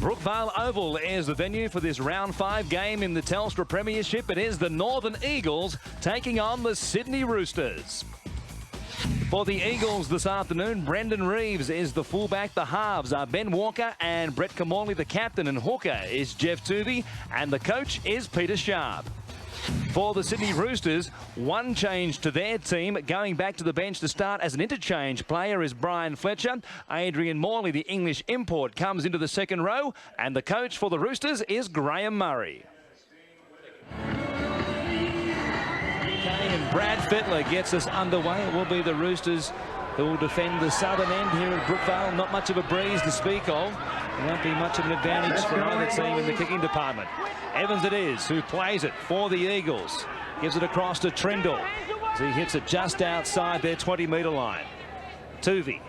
Brookvale Oval is the venue for this round 5 game in the Telstra Premiership. It is the Northern Eagles taking on the Sydney Roosters. For the Eagles this afternoon, Brendan Reeves is the fullback. The halves are Ben Walker and Brett Kamali, the captain, and hooker is Jeff Tuvey, and the coach is Peter Sharp. For the Sydney Roosters, one change to their team. Going back to the bench to start as an interchange player is Brian Fletcher. Adrian Morley, the English import, comes into the second row, and the coach for the Roosters is Graham Murray. And Brad Fittler gets us underway. It will be the Roosters who will defend the southern end here at Brookvale. Not much of a breeze to speak of. There won't be much of an advantage for either team in the kicking department. Evans it is who plays it for the Eagles. Gives it across to Trindle as he hits it just outside their 20-metre line. Tuvey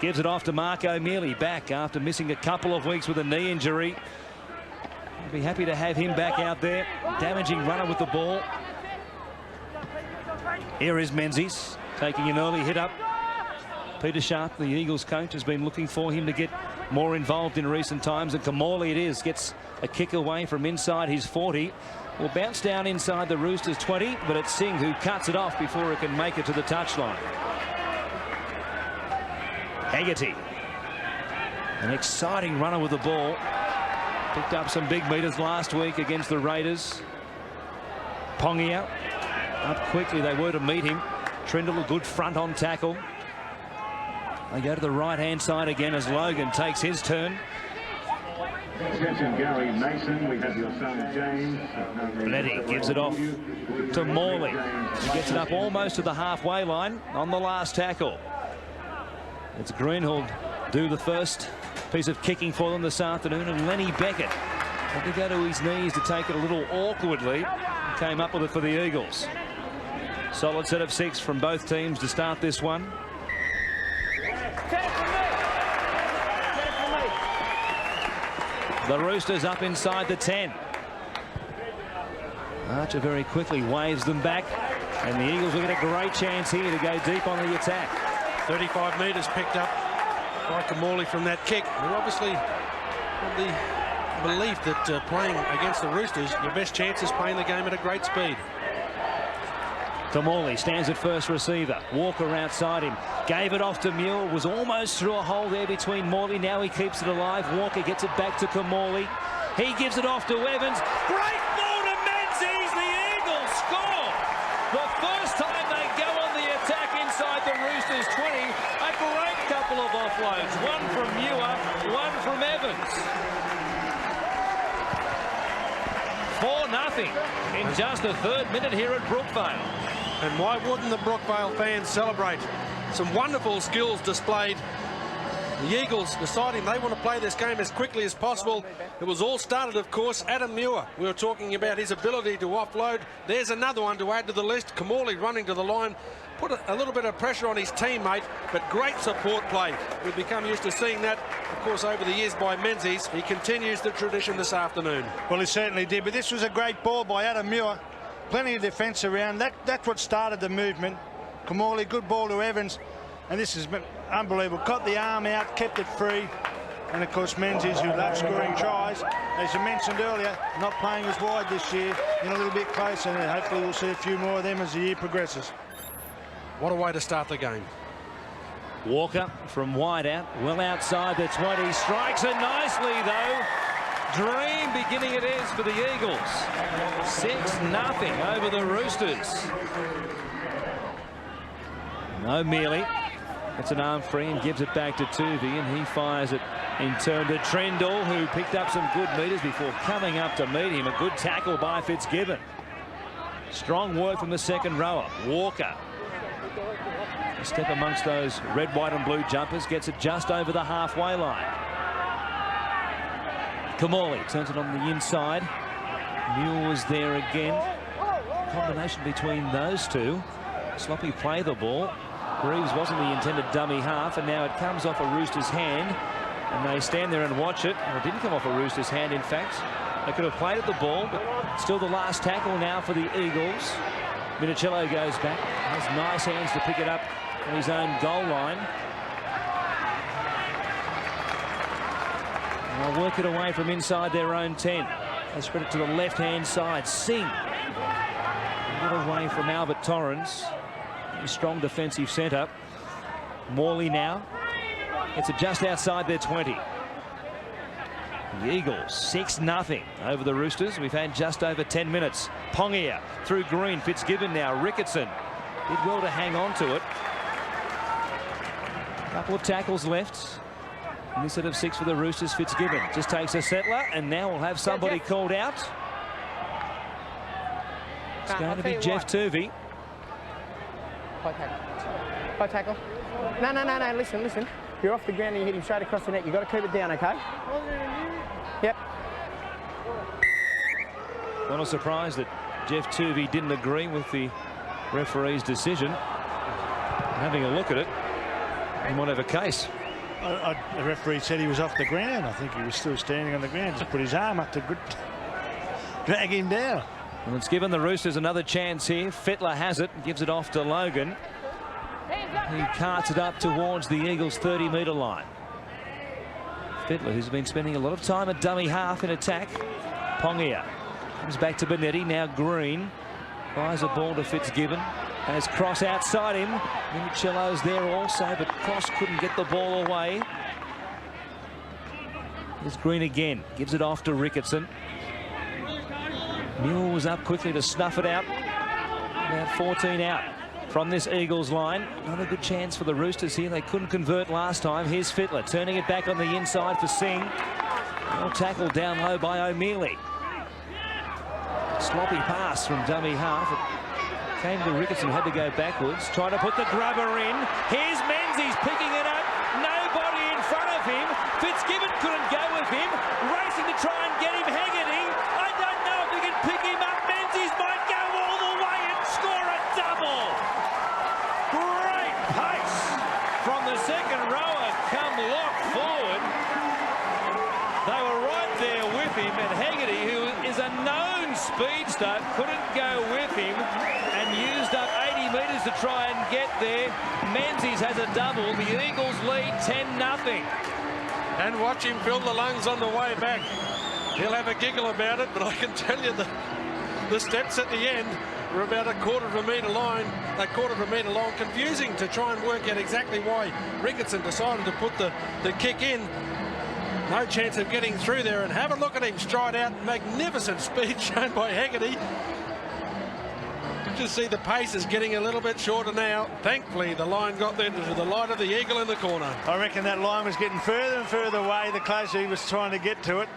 gives it off to Mark O'Mealy, back after missing a couple of weeks with a knee injury. I'd be happy to have him back out there. Damaging runner with the ball. Here is Menzies taking an early hit up. Peter Sharp, the Eagles coach, has been looking for him to get more involved in recent times, and Kamali it is, gets a kick away from inside his 40. Will bounce down inside the Roosters 20, but it's Singh who cuts it off before it can make it to the touchline. Haggerty, an exciting runner with the ball. Picked up some big meters last week against the Raiders. Pongia up quickly they were to meet him. Trindle, a good front on tackle. They go to the right-hand side again as Logan takes his turn. Gary Mason, we have your son James. Letty gives it off to Morley. He gets it up almost to the halfway line on the last tackle. It's Green who'll do the first piece of kicking for them this afternoon, and Lenny Beckett had to go to his knees to take it a little awkwardly. Came up with it for the Eagles. Solid set of 6 from both teams to start this one. The Roosters up inside the 10. Archer very quickly waves them back, and the Eagles will get a great chance here to go deep on the attack. 35 metres picked up by Kamali from that kick. We're obviously of the belief that playing against the Roosters, your best chance is playing the game at a great speed. Kamali stands at first receiver. Walker outside him. Gave it off to Muir. Was almost through a hole there between Morley. Now he keeps it alive. Walker gets it back to Kamali. He gives it off to Evans. Great ball to Menzies. The Eagles score. The first time they go on the attack inside the Roosters 20. A great couple of offloads. One from Muir, one from Evans. 4-0 in just the 3rd minute here at Brookvale. And why wouldn't the Brookvale fans celebrate? Some wonderful skills displayed. The Eagles deciding they want to play this game as quickly as possible. It was all started, of course, Adam Muir. We were talking about his ability to offload. There's another one to add to the list. Kamali running to the line. Put a little bit of pressure on his teammate, but great support play. We've become used to seeing that, of course, over the years by Menzies. He continues the tradition this afternoon. Well, he certainly did, but this was a great ball by Adam Muir. Plenty of defence around. That's what started the movement. Kamali, good ball to Evans, and this is unbelievable. Got the arm out, kept it free, and of course Menzies, who loves scoring tries, as you mentioned earlier, not playing as wide this year, in a little bit closer, and hopefully we'll see a few more of them as the year progresses. What a way to start the game. Walker from wide out, well outside the 20, strikes it nicely though. Dream beginning it is for the Eagles. 6-0 over the Roosters. O'Mealy gets an arm free and gives it back to Tuvey, and he fires it in turn to Trindle, who picked up some good meters before coming up to meet him. A good tackle by Fitzgibbon. Strong work from the second rower. Walker. A step amongst those red, white and blue jumpers, gets it just over the halfway line. Kamali turns it on the inside. Muir was there again. Combination between those two. Sloppy play the ball. Reeves wasn't the intended dummy half, and now it comes off a Roosters hand, and they stand there and watch it. And it didn't come off a Roosters hand, in fact. They could have played at the ball, but still the last tackle now for the Eagles. Minicello goes back. Has nice hands to pick it up on his own goal line. And they'll work it away from inside their own 10. They spread it to the left-hand side. Singh. A little away from Albert Torrens. A strong defensive centre. Morley now. It's just outside their 20. The Eagles 6-0 over the Roosters. We've had just over 10 minutes. Pongia through Green. Fitzgibbon now. Ricketson did well to hang on to it. Couple of tackles left. And instead of 6 for the Roosters, Fitzgibbon just takes a settler, and now we'll have somebody called out. It's going to be Jeff Tuvey. High tackle. High tackle. No, listen. You're off the ground and you hit him straight across the net. You've got to keep it down, okay? Yep. Not a surprise that Jeff Tuvey didn't agree with the referee's decision. Having a look at it, he might have a case. The referee said he was off the ground. I think he was still standing on the ground. Just put his arm up to drag him down. Well, it's given the Roosters another chance here. Fletcher has it, gives it off to Logan. He carts it up towards the Eagles' 30-metre line. Fletcher, who's been spending a lot of time at dummy half in attack. Pongia comes back to Benetti. Now Green fires a ball to Fitzgibbon. Has Cross outside him. Minicello's there also, but Cross couldn't get the ball away. Here's Green again. Gives it off to Ricketson. Mule was up quickly to snuff it out. About 14 out from this Eagles line. Another good chance for the Roosters here. They couldn't convert last time. Here's Fletcher turning it back on the inside for Singh. Well tackled down low by O'Mealy. Sloppy pass from dummy half. It came to Ricketson, had to go backwards. Trying to put the grubber in. Here's Menzies picking it up. Nobody in front of him. Fitzgibbon couldn't go with him. Racing to try and get him. Haggerty. I don't know if we can pick him up. Menzies might go all the way and score a double. Great pace from the second rower. Come lock forward. They were right there with him, and Haggerty, who is a known speedster, couldn't go with him and used up 80 metres to try and get there. Menzies has a double. The Eagles lead 10-0. And watch him fill the lungs on the way back. He'll have a giggle about it, but I can tell you the steps at the end were about a quarter of a metre long. Confusing to try and work out exactly why Ricketson decided to put the kick in. No chance of getting through there, and have a look at him stride out. Magnificent speed shown by Haggerty. You just see the pace is getting a little bit shorter now. Thankfully, the line got there to the light of the eagle in the corner. I reckon that line was getting further and further away the closer he was trying to get to it.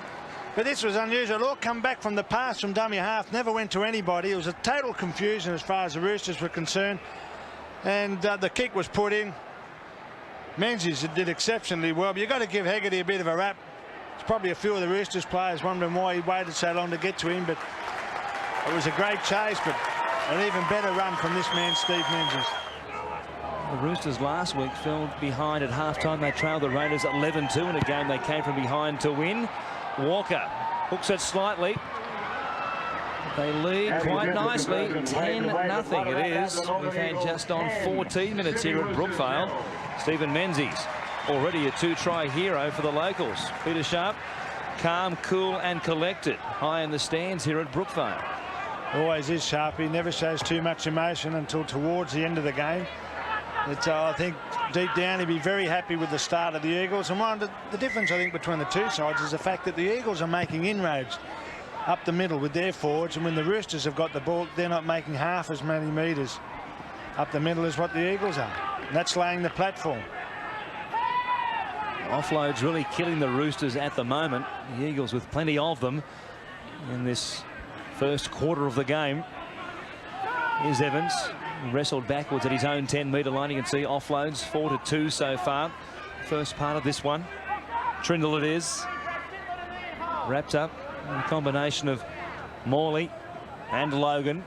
But this was unusual. It all come back from the pass from dummy half. Never went to anybody. It was a total confusion as far as the Roosters were concerned. And the kick was put in. Menzies did exceptionally well, but you've got to give Haggerty a bit of a rap. It's probably a few of the Roosters players wondering why he waited so long to get to him, but it was a great chase, but an even better run from this man, Steve Menzies. The Roosters last week fell behind at halftime. They trailed the Raiders 11-2 in a game they came from behind to win. Walker hooks it slightly. They lead quite nicely, 10-0 it is. We've had just on 14 minutes here at Brookvale. Stephen Menzies, already a 2-try hero for the locals. Peter Sharp, calm, cool and collected, high in the stands here at Brookvale. Always is Sharp. He never shows too much emotion until towards the end of the game. I think deep down he'd be very happy with the start of the Eagles. And one of the difference, I think, between the two sides is the fact that the Eagles are making inroads up the middle with their forwards, and when the Roosters have got the ball, they're not making half as many metres up the middle as what the Eagles are. And that's laying the platform. Offloads really killing the Roosters at the moment. The Eagles with plenty of them in this first quarter of the game. Here's Evans, wrestled backwards at his own 10-metre line. You can see offloads 4-2 so far. First part of this one. Trindle it is. Wrapped up in a combination of Morley and Logan.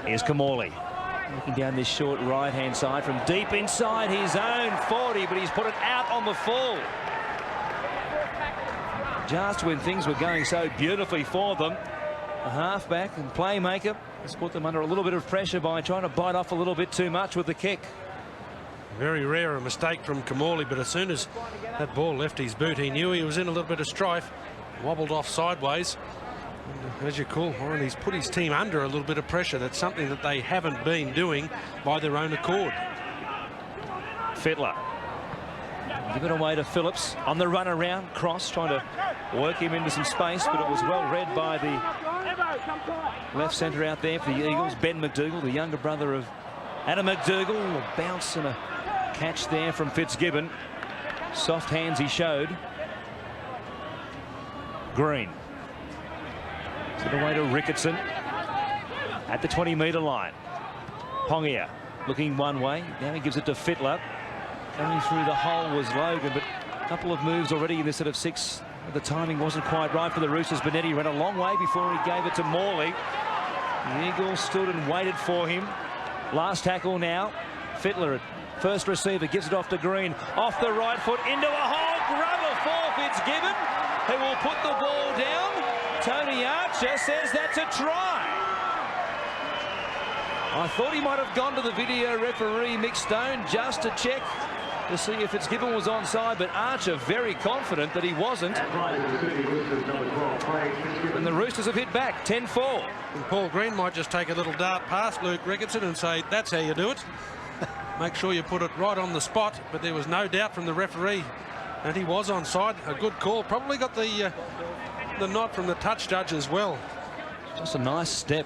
Here's Kamali. Looking down this short right-hand side from deep inside his own 40, but he's put it out on the full. Just when things were going so beautifully for them, the halfback and playmaker has put them under a little bit of pressure by trying to bite off a little bit too much with the kick. Very rare a mistake from Kamali, but as soon as that ball left his boot, he knew he was in a little bit of strife. Wobbled off sideways. And as you call, Warren, he's put his team under a little bit of pressure. That's something that they haven't been doing by their own accord. Fletcher. Give it away to Phillips on the run around. Cross trying to work him into some space, but it was well read by the left centre out there for the Eagles. Ben McDougall, the younger brother of Adam McDougall. A bounce and a catch there from Fitzgibbon. Soft hands he showed. Green. To the way to Ricketson at the 20-metre line. Pongia looking one way. Now he gives it to Fletcher. Coming through the hole was Logan, but a couple of moves already in this set of 6. The timing wasn't quite right for the Roosters. Benetti ran a long way before he gave it to Morley. The Eagles stood and waited for him. Last tackle now. Fletcher, first receiver, gives it off to Green. Off the right foot, into a hole. Grubber for Fitzgibbon, who will put the ball down. Tony Archer says that's a try. I thought he might have gone to the video referee, Mick Stone, just to check to see if Fitzgibbon was onside, but Archer very confident that he wasn't. And the Roosters have hit back, 10-4. And Paul Green might just take a little dart past Luke Ricketson and say, that's how you do it. Make sure you put it right on the spot, but there was no doubt from the referee that he was onside. A good call. Probably got the nod from the touch judge as well. Just a nice step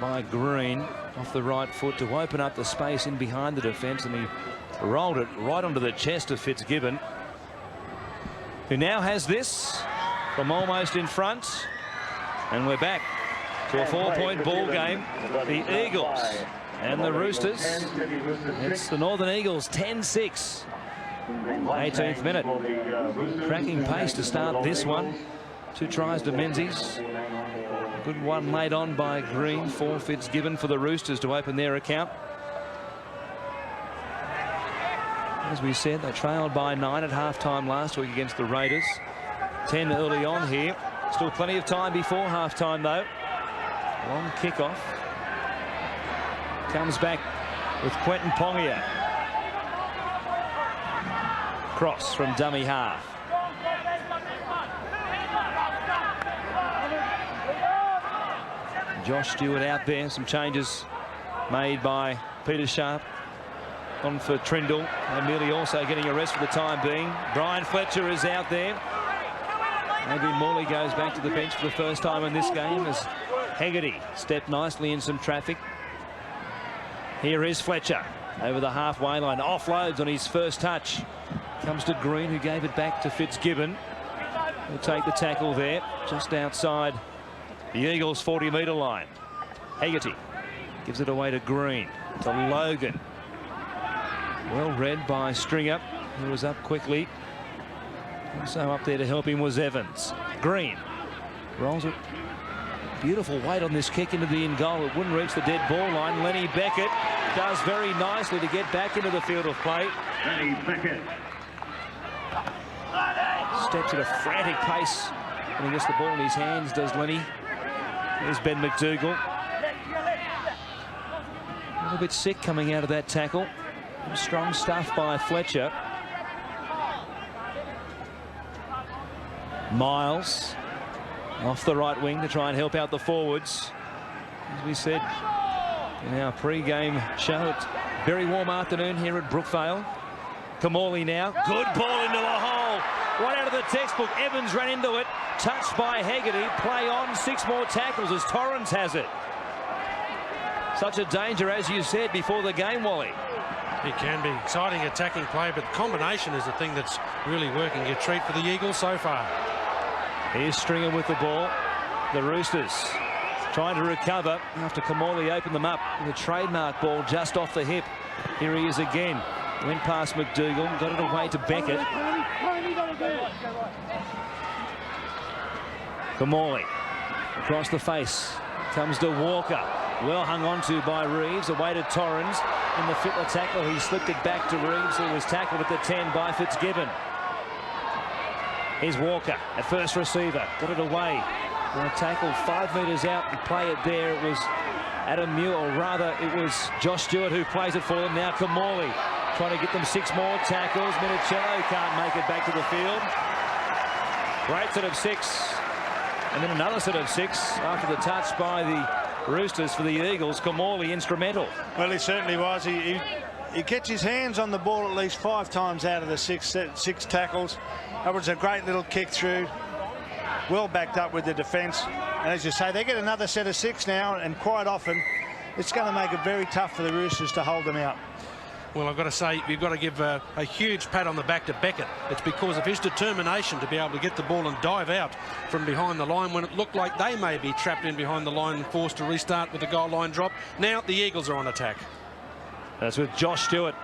by Green off the right foot to open up the space in behind the defence, and he rolled it right onto the chest of Fitzgibbon, who now has this from almost in front. And we're back to a 4-point ball game. The Eagles and the Roosters. It's the Northern Eagles 10-6. 18th minute. Cracking pace to start this one. 2 tries to Menzies. Good one laid on by Green for Fitzgibbon for the Roosters to open their account. As we said, they trailed by 9 at half-time last week against the Raiders. 10 early on here. Still plenty of time before half-time, though. Long kick-off. Comes back with Quentin Pongia. Cross from dummy half. Josh Stewart out there. Some changes made by Peter Sharp. On for Trindle. O'Mealy also getting a rest for the time being. Brian Fletcher is out there. Maybe Morley goes back to the bench for the first time in this game as Hegarty stepped nicely in some traffic. Here is Fletcher over the halfway line. Offloads on his first touch. Comes to Green, who gave it back to Fitzgibbon. He'll take the tackle there just outside the Eagles' 40-metre line. Hegarty gives it away to Green, to Logan. Well read by Stringer, who was up quickly. Also up there to help him was Evans. Green rolls it. Beautiful weight on this kick into the in goal. It wouldn't reach the dead ball line. Lenny Beckett does very nicely to get back into the field of play. Lenny Beckett. Steps at a frantic pace when he gets the ball in his hands, does Lenny. There's Ben McDougall. A little bit sick coming out of that tackle. Strong stuff by Fletcher. Miles off the right wing to try and help out the forwards. As we said in our pre-game show, it's a very warm afternoon here at Brookvale. Kamali now. Good ball into a hole. Right out of the textbook. Evans ran into it. Touched by Hegarty. Play on. 6 more tackles as Torrens has it. Such a danger, as you said before the game, Wally. It can be exciting attacking play, but combination is the thing that's really working a treat for the Eagles so far. Here's Stringer with the ball. The Roosters trying to recover after Kamali opened them up with a trademark ball just off the hip. Here he is again. Went past McDougall, got it away to Beckett. Kamali across the face. Comes to Walker. Well hung on to by Reeves. Away to Torrens. In the Fitler tackle, he slipped it back to Reeves, who was tackled at the 10 by Fitzgibbon. Here's Walker at first receiver. Got it away. Tackled 5 metres out and play it there. It was Adam Muir, or rather it was Josh Stewart who plays it for them. Now Kamali trying to get them 6 more tackles. Minicello can't make it back to the field. Great set of 6. And then another set of 6 after the touch by the Roosters for the Eagles. Kamali instrumental. Well, he certainly was. He gets his hands on the ball at least 5 times out of the 6 tackles. That was a great little kick through. Well backed up with the defence. And as you say, they get another set of 6 now, and quite often it's going to make it very tough for the Roosters to hold them out. Well, I've got to say, you've got to give a huge pat on the back to Beckett. It's because of his determination to be able to get the ball and dive out from behind the line when it looked like they may be trapped in behind the line and forced to restart with the goal line drop. Now the Eagles are on attack. That's with Josh Stewart.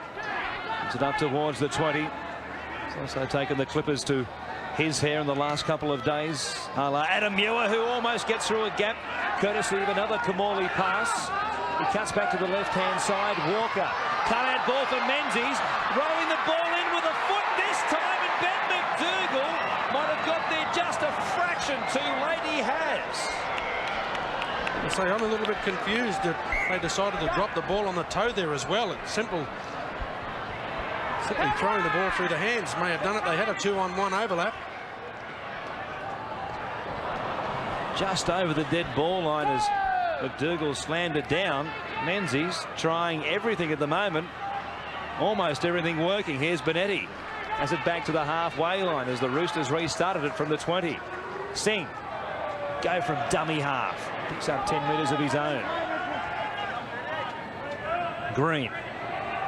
Puts it up towards the 20. He's also taken the Clippers to his hair in the last couple of days. Adam Muir, who almost gets through a gap, courtesy of another Kamali pass. He cuts back to the left-hand side. Walker. Cut-out ball for Menzies. Rolling the ball in with a foot this time, and Ben McDougall might have got there just a fraction too late. He has. I say, I'm a little bit confused that they decided to drop the ball on the toe there as well. It's simply throwing the ball through the hands may have done it. They had a 2-on-1 overlap. Just over the dead ball line as McDougall slammed it down. Menzies trying everything at the moment. Almost everything working. Here's Benetti. Has it back to the halfway line as the Roosters restarted it from the 20. Singh. Go from dummy half. Picks up 10 metres of his own. Green.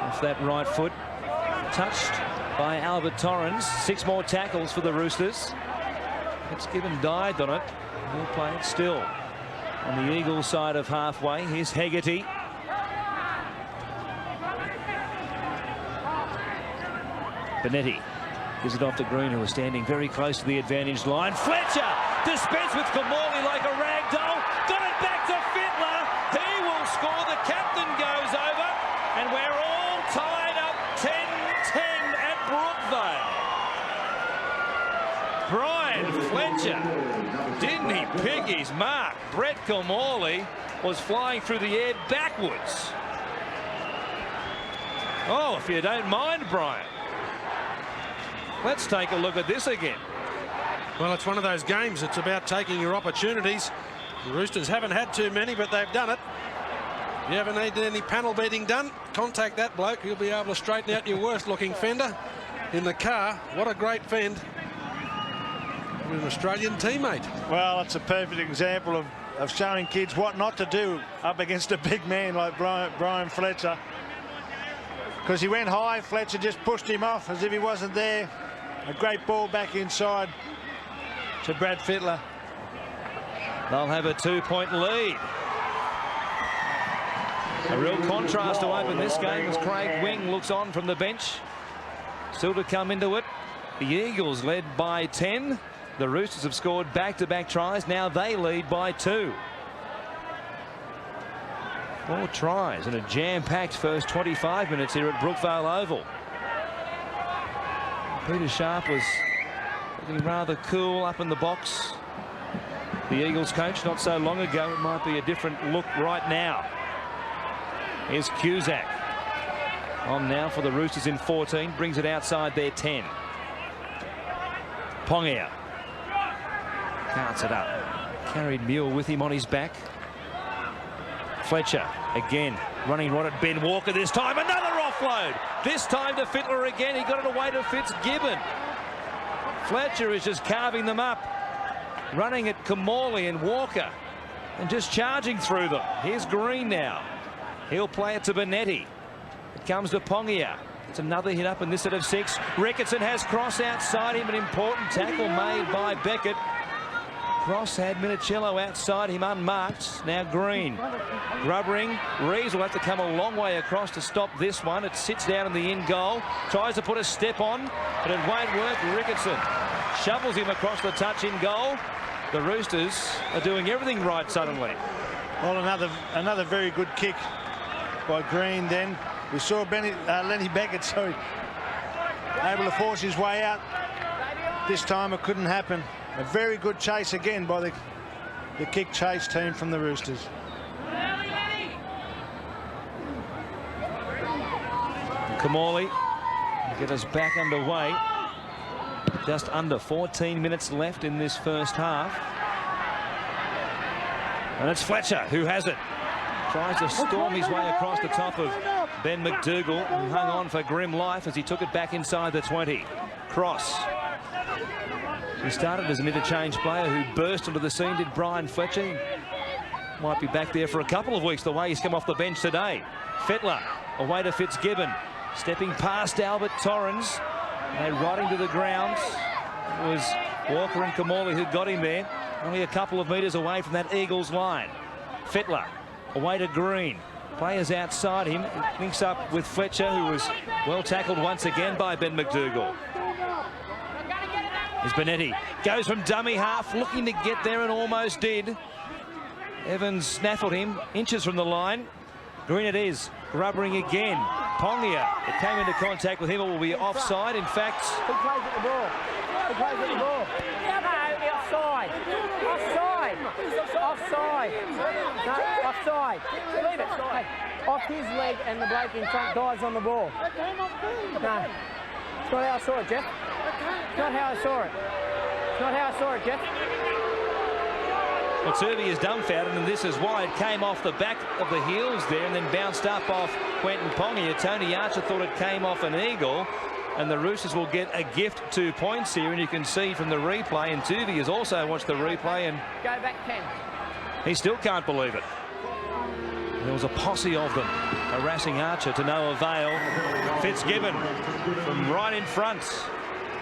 Off that right foot. Touched by Albert Torrens. 6 more tackles for the Roosters. Fitzgibbon dived on it. He'll play it still. On the Eagles side of halfway, here's Hegarty. Benetti gives it off to Green, who is standing very close to the advantage line. Fletcher dispensed with Kamali like a rag doll. Got it back to Fittler. He will score. The captain goes over. And we're all tied up 10-10 at Brookvale. Brian Fletcher. Didn't he pick his mark? Brett Kamali was flying through the air backwards. Oh, if you don't mind, Brian. Let's take a look at this again. Well, it's one of those games. It's about taking your opportunities. The Roosters haven't had too many, but they've done it. If you ever need any panel beating done, contact that bloke. He'll be able to straighten out your worst-looking fender in the car. What a great fend. An Australian teammate. Well, it's a perfect example of showing kids what not to do up against a big man like Brian Fletcher. Because he went high, Fletcher just pushed him off as if he wasn't there. A great ball back inside to Brad Fittler. They'll have a 2-point lead. A real contrast to open this game as Craig Wing looks on from the bench. Still to come into it. The Eagles led by 10. The Roosters have scored back-to-back tries. Now they lead by 2. 4 tries and a jam-packed first 25 minutes here at Brookvale Oval. Peter Sharp was looking rather cool up in the box. The Eagles coach not so long ago. It might be a different look right now. Here's Cusack. On now for the Roosters in 14. Brings it outside their 10. Pongia. Carts it up. Carried Muir with him on his back. Fletcher again running right at Ben Walker this time. Another offload. This time to Fittler again. He got it away to Fitzgibbon. Fletcher is just carving them up. Running at Kamali and Walker. And just charging through them. Here's Green now. He'll play it to Benetti. It comes to Pongia. It's another hit up in this set of 6. Ricketson has Cross outside him. An important tackle made by Beckett. Cross had Minicello outside him unmarked. Now Green. Grubbering. Reeves will have to come a long way across to stop this one. It sits down in the in goal. Tries to put a step on, but it won't work. Ricketson shovels him across the touch in goal. The Roosters are doing everything right suddenly. Well, another very good kick by Green then. We saw Lenny Beckett, able to force his way out. This time it couldn't happen. A very good chase again by the kick chase team from the Roosters. Kamali get us back underway. Just under 14 minutes left in this first half. And it's Fletcher who has it. Tries to storm his way across the top of Ben McDougall, who hung on for grim life as he took it back inside the 20. Cross. He started as an interchange player who burst onto the scene, did Brian Fletcher. Might be back there for a couple of weeks, the way he's come off the bench today. Fettler away to Fitzgibbon, stepping past Albert Torrens. They're riding to the ground. It was Walker and Kamali who got him there, only a couple of metres away from that Eagles line. Fettler away to Green. Players outside him. He links up with Fletcher, who was well tackled once again by Ben McDougall. Here's Benetti. Goes from dummy half, looking to get there and almost did. Evans snaffled him inches from the line. Green it is, rubbering again. Pongia, it came into contact with him, it will be offside. In fact, Who plays at the ball? Who plays at the ball? No, offside. Offside. Offside. No, offside. Leave it. Hey, off his leg and the bloke in front dies on the ball. No. It's not how I saw it, Jeff. It's not how I saw it. It's not how I saw it, Jeff. well, Turvey is dumbfounded, and this is why it came off the back of the heels there and then bounced up off Quentin Pongia. Tony Archer thought it came off an eagle, and the Roosters will get a gift 2 points here, and you can see from the replay, and Turvey has also watched the replay, and go back 10. He still can't believe it. There was a posse of them harassing Archer to no avail. Fitzgibbon from right in front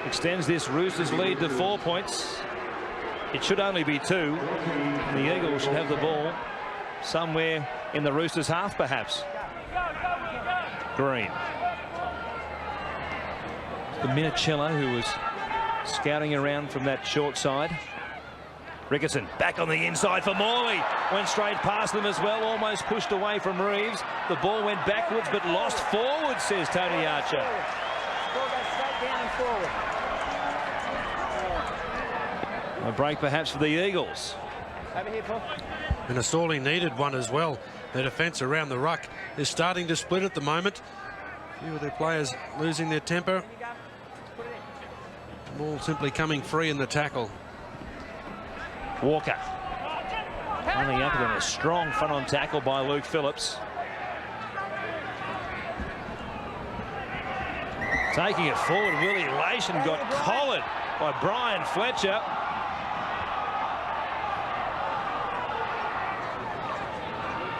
extends this Roosters lead to 4 points. It should only be 2. And the Eagles should have the ball somewhere in the Roosters half, perhaps. Green. The Minicello, who was scouting around from that short side. Ricketson back on the inside for Morley. Went straight past them as well, almost pushed away from Reeves. The ball went backwards but lost forward, says Tony Archer. Ball goes straight down and forward. A break perhaps for the Eagles. Over here, Paul. And a sorely needed one as well. Their defence around the ruck is starting to split at the moment. A few of their players losing their temper. Ball simply coming free in the tackle. Walker running up with a strong front-on tackle by Luke Phillips. Taking it forward, Willie Lation got collared by Brian Fletcher.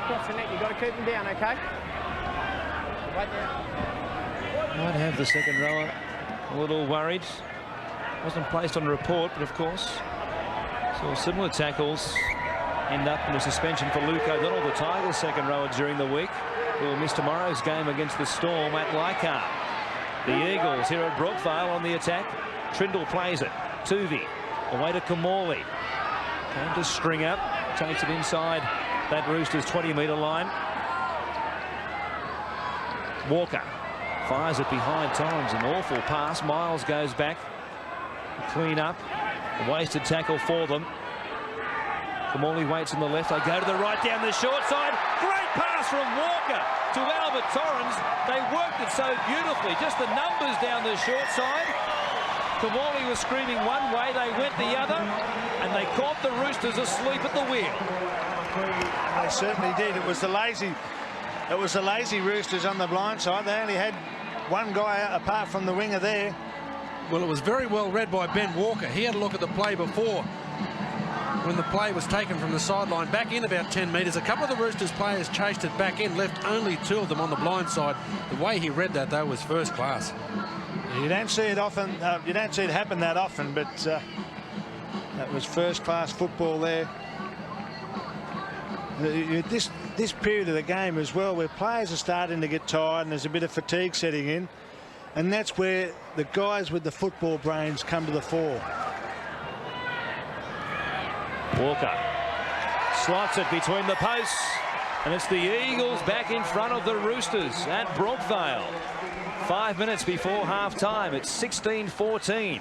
Cross the net, you've got to keep them down, okay? Right there. Might have the second rower a little worried. Wasn't placed on a report, but of course, so similar tackles end up in a suspension for Luke O'Donnell, the Tigers' second rower during the week, who will miss tomorrow's game against the Storm at Leichhardt. The Eagles here at Brookvale on the attack. Trindle plays it. Tuvey away to Kamali. Came to string up. Takes it inside that Roosters 20-metre line. Walker fires it behind Torrens. An awful pass. Miles goes back. Clean up. A wasted tackle for them. Kamali waits on the left. They go to the right down the short side. Great pass from Walker to Albert Torrens. They worked it so beautifully. Just the numbers down the short side. Kamali was screaming one way, they went the other, and they caught the Roosters asleep at the wheel. They certainly did. It was the lazy Roosters on the blind side. They only had one guy out apart from the winger there. Well, it was very well read by Ben Walker. He had a look at the play before, when the play was taken from the sideline back in about 10 metres. A couple of the Roosters players chased it back in, left only 2 of them on the blind side. The way he read that, though, was first class. You don't see it often. You don't see it happen that often, but that was first-class football there. This period of the game as well, where players are starting to get tired and there's a bit of fatigue setting in, and that's where the guys with the football brains come to the fore. Walker slots it between the posts, and it's the Eagles back in front of the Roosters at Brookvale. 5 minutes before half-time. It's 16-14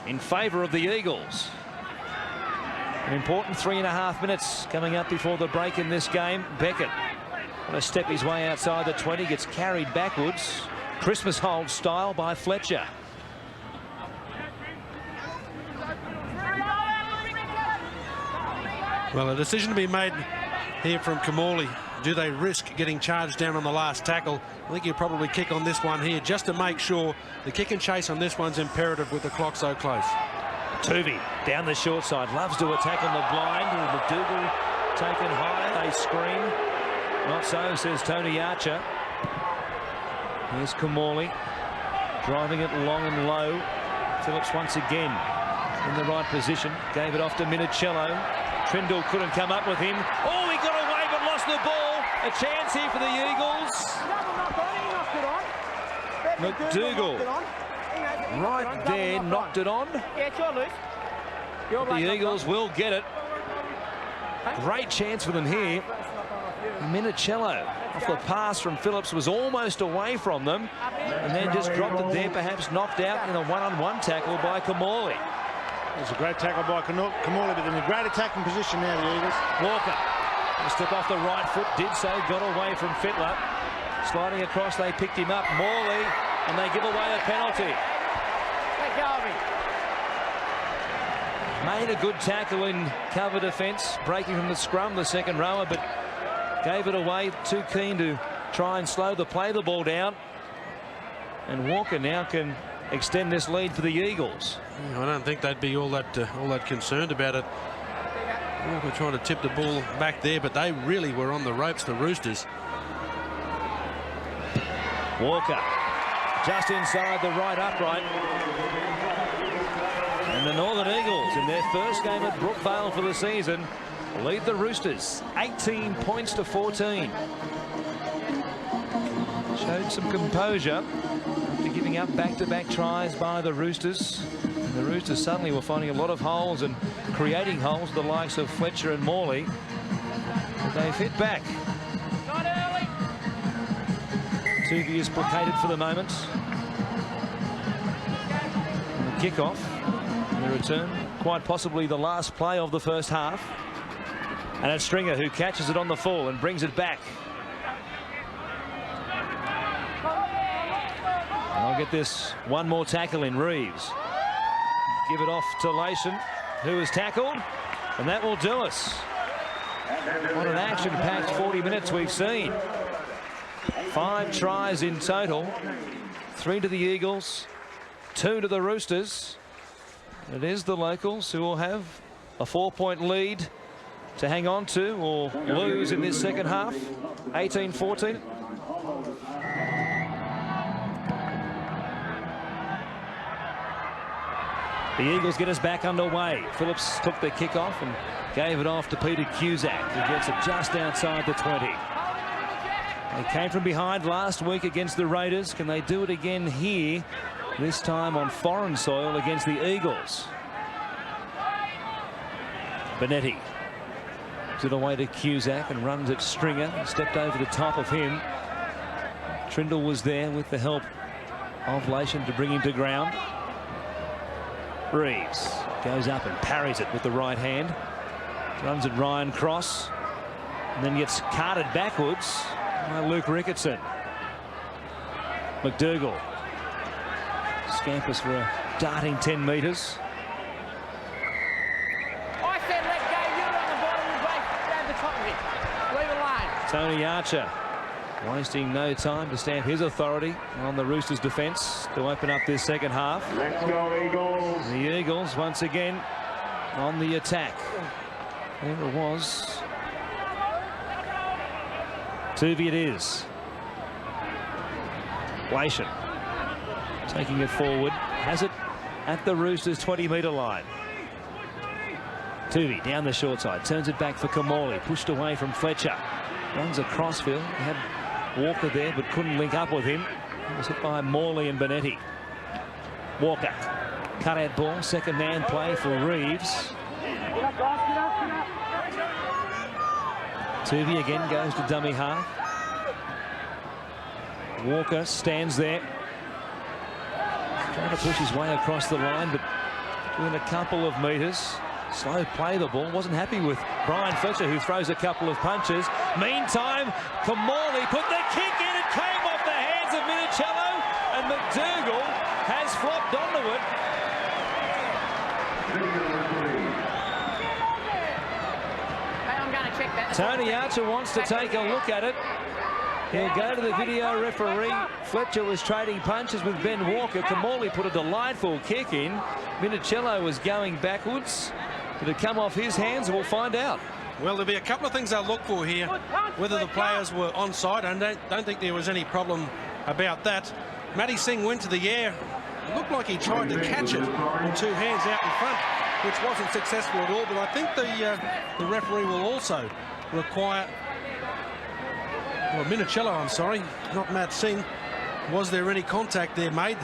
in favour of the Eagles. An important 3.5 minutes coming up before the break in this game. Beckett want to step his way outside the 20, gets carried backwards. Christmas hold style by Fletcher. Well, a decision to be made here from Kamali. Do they risk getting charged down on the last tackle? I think he'll probably kick on this one here just to make sure the kick and chase on this one's imperative with the clock so close. Tuvey down the short side, loves to attack on the blind. McDougall taken high, they scream. Not so, says Tony Archer. Here's Kamali driving it long and low. Phillips once again in the right position, gave it off to Menzies. Trindle couldn't come up with him. Oh, he got away but lost the ball. A chance here for the Eagles. McDougall right there, knocked it on. Yeah, it's your loose. The Eagles will get it. Great chance for them here. Menzies off the pass from Phillips was almost away from them and then just dropped it there, perhaps knocked out in a one-on-one tackle by Kamali. It was a great tackle by Kamali, but in a great attacking position now, the Eagles. Walker, a step off the right foot, did so, got away from Fittler. Sliding across, they picked him up. Morley, and they give away a penalty. Made a good tackle in cover defence, breaking from the scrum, the second rower, but gave it away. Too keen to try and slow the ball down. And Walker now can extend this lead for the Eagles. Yeah, I don't think they'd be all that concerned about it. Walker trying to tip the ball back there, but they really were on the ropes, the Roosters. Walker just inside the right upright. And the Northern Eagles, in their first game at Brookvale for the season, lead the Roosters 18 points to 14. Showed some composure after giving up back-to-back tries by the Roosters. And the Roosters suddenly were finding a lot of holes and creating holes, the likes of Fletcher and Morley. But they've hit back. Not early. Tuvey is placated for the moment. And the kickoff, and the return, quite possibly the last play of the first half. And it's Stringer who catches it on the full and brings it back. And I'll get this one more tackle in. Reeves. Give it off to Lation, who is tackled, and that will do us. What an action-packed 40 minutes we've seen. 5 tries in total. 3 to the Eagles, 2 to the Roosters. It is the locals who will have a 4-point lead to hang on to or lose in this second half. 18-14. The Eagles get us back underway. Phillips took the kickoff and gave it off to Peter Cusack, who gets it just outside the 20. They came from behind last week against the Raiders. Can they do it again here, this time on foreign soil against the Eagles? Benetti gives it away to Cusack and runs at Stringer. Stepped over the top of him. Trindle was there with the help of Lation to bring him to ground. Reeves goes up and parries it with the right hand. Runs at Ryan Cross and then gets carted backwards by Luke Ricketson. McDougall scampers for a darting 10 metres. I said let go, you were on the bottom of the break, grab the top of it. Leave it alone. Tony Archer wasting no time to stamp his authority on the Roosters' defence to open up this second half. Let's go, Eagles. The Eagles once again on the attack. There it was. Tuvey it is. Lation taking it forward. Has it at the Roosters' 20-metre line. Tuvey down the short side. Turns it back for Kamali. Pushed away from Fletcher. Runs across field. He had Walker there but couldn't link up with him. It was hit by Morley and Benetti. Walker. Cut out ball. Second man play for Reeves. Tuvey again goes to dummy half. Walker stands there. Trying to push his way across the line, but within a couple of metres. Slow play the ball. Wasn't happy with Brian Fletcher, who throws a couple of punches. Meantime, Kamali put the kick in. It came off the hands of Menzies. Tony Archer wants to take a look at it. He'll go to the video referee. Fletcher was trading punches with Ben Walker. Kamali put a delightful kick in. Minicello was going backwards. Did it come off his hands? We'll find out. Well, there'll be a couple of things they'll look for here. Whether the players were onside. I don't think there was any problem about that. Matty Singh went to the air. It looked like he tried to catch it with two hands out in front, which wasn't successful at all. But I think the referee will also require... Well, Minicello, I'm sorry, not Matt Singh. Was there any contact there made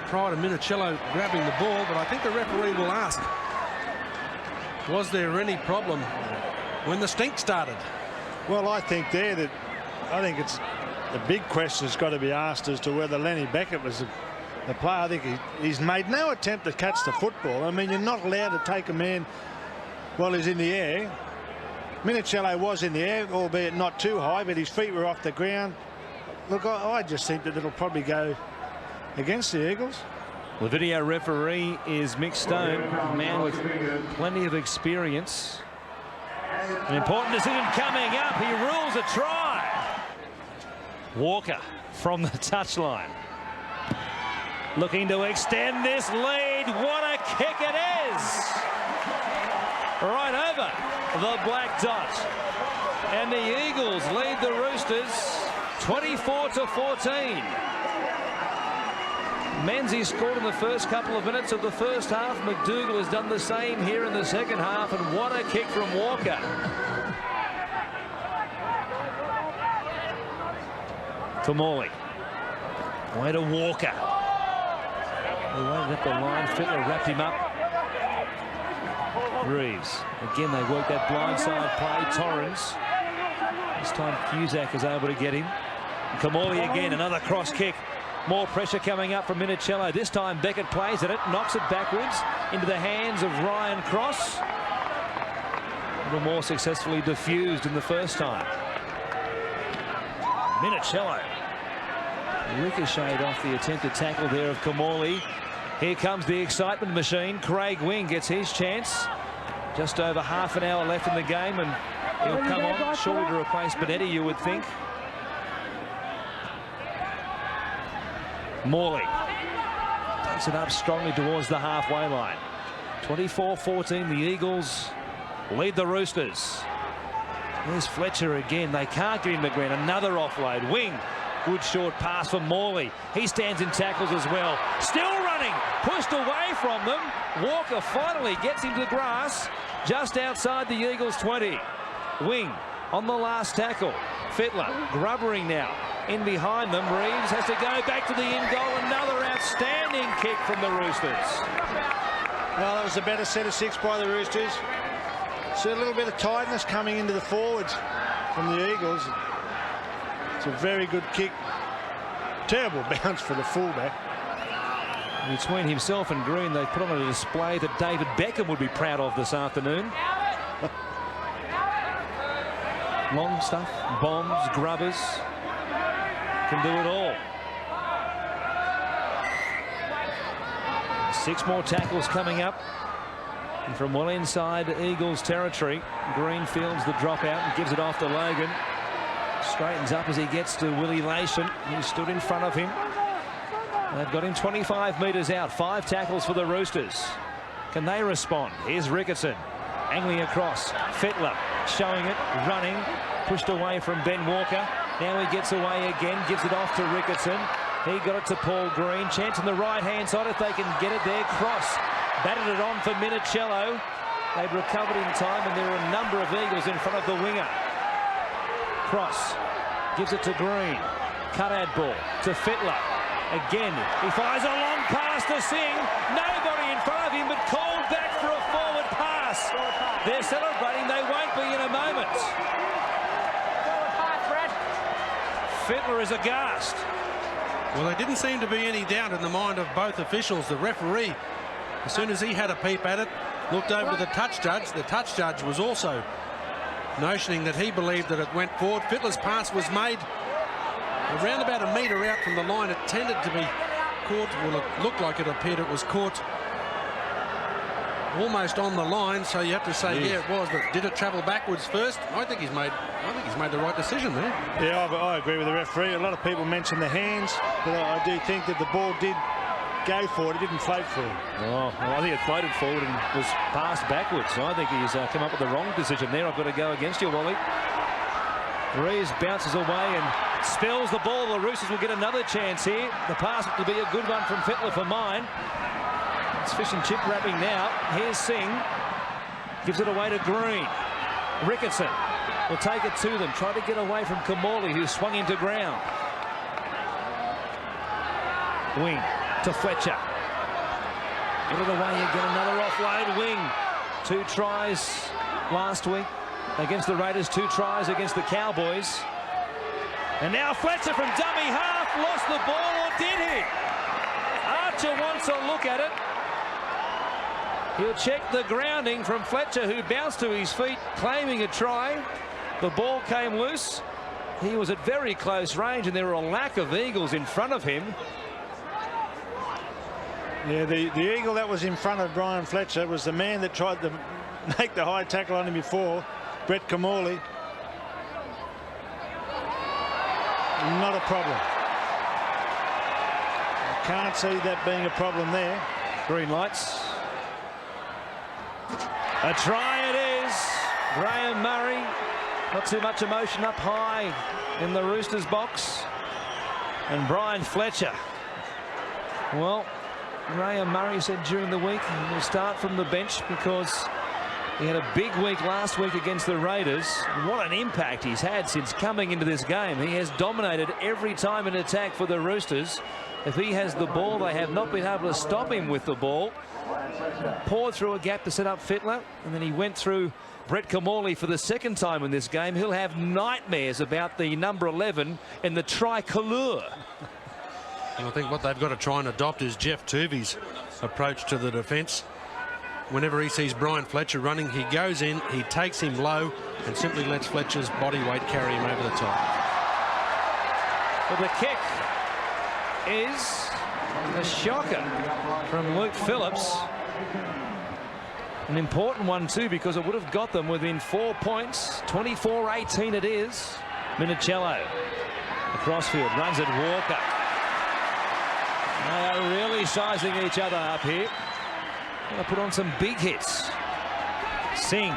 prior to Minicello grabbing the ball? But I think the referee will ask, was there any problem when the stink started? Well, I think it's the big question has got to be asked as to whether Lenny Beckett was the player. I think he's made no attempt to catch the football. I mean, you're not allowed to take a man while he's in the air. Minicello was in the air, albeit not too high, but his feet were off the ground. Look, I just think that it'll probably go against the Eagles. The video referee is Mick Stone, a man with plenty of experience. An important decision coming up. He rules a try. Walker from the touchline. Looking to extend this lead. What a kick it is! Right over the black dot. And the Eagles lead the Roosters 24-14. Menzies scored in the first couple of minutes of the first half. McDougall has done the same here in the second half, and what a kick from Walker. Kamali. Way to Walker. He waited at the line. Fletcher wrapped him up. Reeves. Again, they work that blindside play. Torrens. This time Cusack is able to get him. Kamali again, another cross kick. More pressure coming up from Minicello. This time Beckett plays at it, knocks it backwards into the hands of Ryan Cross. A little more successfully diffused in the first time. Minicello ricocheted off the attempted tackle there of Kamali. Here comes the excitement machine. Craig Wing gets his chance. Just over half an hour left in the game, and he'll come on shortly to replace Benetti, you would think. Morley takes it up strongly towards the halfway line. 24-14, the Eagles lead the Roosters. There's Fletcher again. They can't get him to ground. Another offload. Wing. Good short pass for Morley. He stands in tackles as well. Still running. Pushed away from them. Walker finally gets into the grass just outside the Eagles 20. Wing on the last tackle. Fittler grubbering now. In behind them, Reeves has to go back to the in goal. Another outstanding kick from the Roosters. Well, that was a better set of six by the Roosters. See a little bit of tiredness coming into the forwards from the Eagles. It's a very good kick. Terrible bounce for the fullback. Between himself and Green, they've put on a display that David Beckham would be proud of this afternoon. Long stuff, bombs, grubbers. Can do it all. 6 more tackles coming up. And from well inside Eagles territory, Green fields the drop out and gives it off to Logan. Straightens up as he gets to Willie Lation, who stood in front of him. They've got him 25 metres out. 5 tackles for the Roosters. Can they respond? Here's Ricketson. Angling across. Fittler showing it, running. Pushed away from Ben Walker. Now he gets away again, gives it off to Ricketson. He got it to Paul Green. Chance on the right-hand side if they can get it there. Cross batted it on for Minicello. They've recovered in time, and there are a number of Eagles in front of the winger. Cross gives it to Green. Cut-out ball to Fittler. Again, he fires a long pass to Singh. Nobody in front of him, but called back for a forward pass. They're celebrating. They won't be in a moment. Fittler is aghast. Well, there didn't seem to be any doubt in the mind of both officials. The referee, as soon as he had a peep at it, looked over to the touch judge. The touch judge was also notioning that he believed that it went forward. Fittler's pass was made around about a metre out from the line. It tended to be caught. Well, it looked like it appeared it was caught almost on the line, so you have to say, yeah, it was, but did it travel backwards first? I think he's made the right decision there. Yeah, I agree with the referee. A lot of people mention the hands, but I do think that the ball did go forward. It didn't float forward. Oh, well, I think it floated forward and was passed backwards. So I think he's come up with the wrong decision there. I've got to go against you, Wally. Reeves bounces away and spills the ball. The Roosters will get another chance here. The pass will be a good one from Fletcher for mine. It's fish and chip wrapping now. Here's Singh. Gives it away to Green. Ricketson will take it to them. Try to get away from Kamali, who swung into ground. Wing to Fletcher. Get it away and get another offload. Wing. 2 tries last week against the Raiders, 2 tries against the Cowboys. And now Fletcher from dummy half lost the ball, or did he? Archer wants a look at it. He'll check the grounding from Fletcher, who bounced to his feet, claiming a try. The ball came loose. He was at very close range, and there were a lack of Eagles in front of him. Yeah, the Eagle that was in front of Brian Fletcher was the man that tried to make the high tackle on him before, Brett Kamali. Not a problem. I can't see that being a problem there. Green lights. A try it is. Graham Murray. Not too much emotion up high in the Roosters box. And Brian Fletcher. Well, Graham Murray said during the week he'll start from the bench because he had a big week last week against the Raiders. What an impact he's had since coming into this game. He has dominated every time in attack for the Roosters. If he has the ball, they have not been able to stop him with the ball. Poured through a gap to set up Fittler, and then he went through Brett Kamali for the second time in this game. He'll have nightmares about the number 11 in the tricolour. And I think what they've got to try and adopt is Jeff Tuvey's approach to the defence. Whenever he sees Brian Fletcher running, he goes in, he takes him low, and simply lets Fletcher's body weight carry him over the top. Well, the kick is a shocker from Luke Phillips. An important one too, because it would have got them within 4 points. 24-18 it is. Minicello across field, runs at Walker. They are really sizing each other up here. Going to put on some big hits. Singh,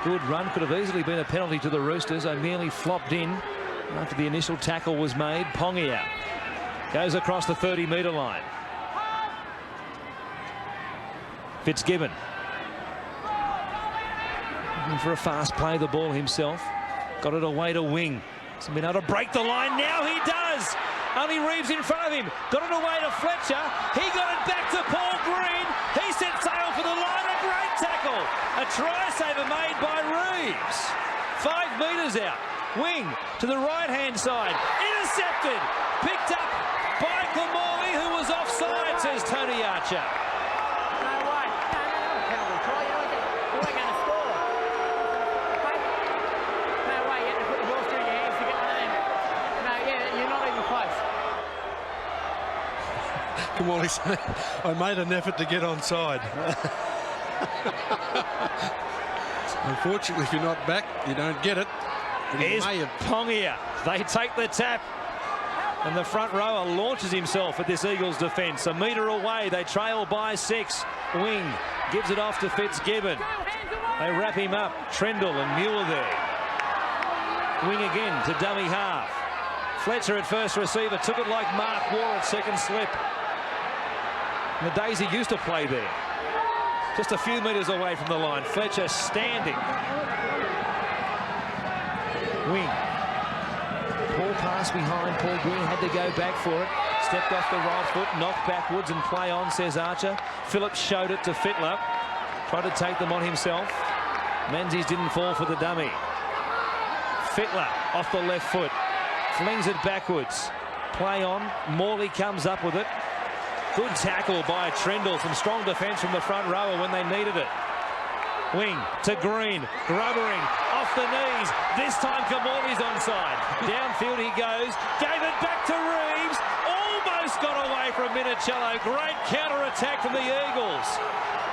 good run, could have easily been a penalty to the Roosters. O'Mealy flopped in after the initial tackle was made. Pongia goes across the 30-metre line. Fitzgibbon looking for a fast play the ball himself. Got it away to Wing. Hasn't been able to break the line. Now he does. Only Reeves in front of him. Got it away to Fletcher. He got it back to Paul Green. He set sail for the line. A great tackle. A try saver made by Reeves. 5 metres out. Wing to the right-hand side. Intercepted. Picked up by Kamali, who was offside, says Tony Archer. No way. No penalty try. You weren't going to score. No way. You had to put the ball through your hands to get one of them. No, yeah, you're not even close. Kamali said, I made an effort to get onside. Unfortunately, if you're not back, you don't get it. Here's Pongia. They take the tap. And the front rower launches himself at this Eagles defence. A metre away, they trail by 6. Wing gives it off to Fitzgibbon. They wrap him up. Trendall and Muir there. Wing again to dummy half. Fletcher at first receiver. Took it like Mark Waugh at second slip. In the days he used to play there. Just a few metres away from the line. Fletcher standing. Wing. Paul pass behind. Paul Green had to go back for it. Stepped off the right foot, knocked backwards and play on, says Archer. Phillips showed it to Fittler. Tried to take them on himself. Menzies didn't fall for the dummy. Fittler off the left foot. Flings it backwards. Play on. Morley comes up with it. Good tackle by Trendall. Some strong defence from the front rower when they needed it. Wing to Green. Grubbering off the knees. This time Kamali's onside. Downfield he goes. Gave it back to Reeves. Almost got away from Minicello. Great counter-attack from the Eagles.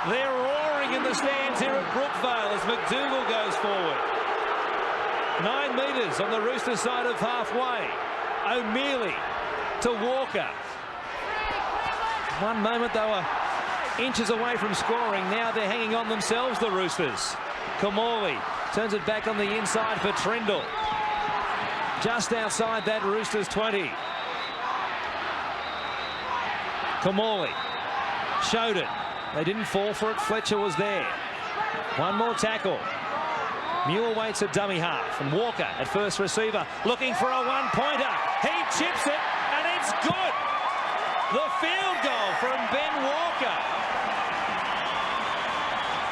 They're roaring in the stands here at Brookvale as McDougall goes forward. 9 metres on the Roosters side of halfway. O'Mealy to Walker. One moment they were inches away from scoring. Now they're hanging on themselves, the Roosters. Kamali turns it back on the inside for Trindle. Just outside that Roosters 20. Kamali showed it. They didn't fall for it. Fletcher was there. One more tackle. Muir waits at dummy half, and Walker at first receiver looking for a one-pointer. He chips it, and it's good. The field goal from Ben Walker.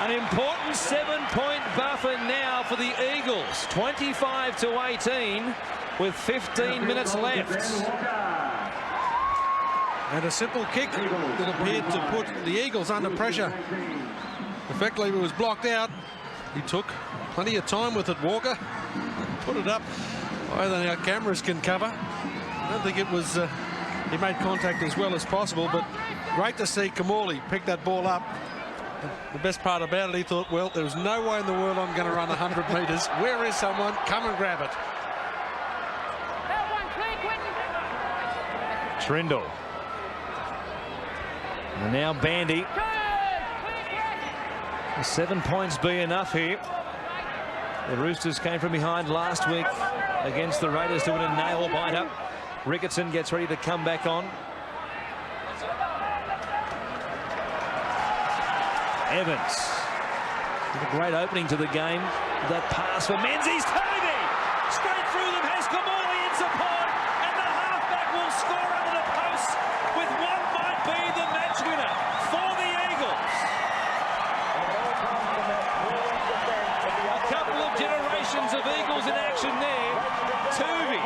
An important 7-point buffer now for the Eagles. 25-18 with 15 minutes left. And a simple kick that appeared to put the Eagles under pressure. Effectively, it was blocked out. He took plenty of time with it, Walker. Put it up higher than our cameras can cover. I don't think it was... he made contact as well as possible, but great to see Kamali pick that ball up. The best part about it, he thought, well, there's no way in the world I'm going to run 100 metres. Where is someone? Come and grab it. Trindle. And now Bandy. Will 7 points be enough here? The Roosters came from behind last week against the Raiders to win a nail-biter. Ricketson gets ready to come back on. Evans. A great opening to the game. That pass for Menzies. Toby! Straight through them has Kamali in support. And the halfback will score under the post with what might be the match winner for the Eagles. A couple of generations of Eagles in action there. Toby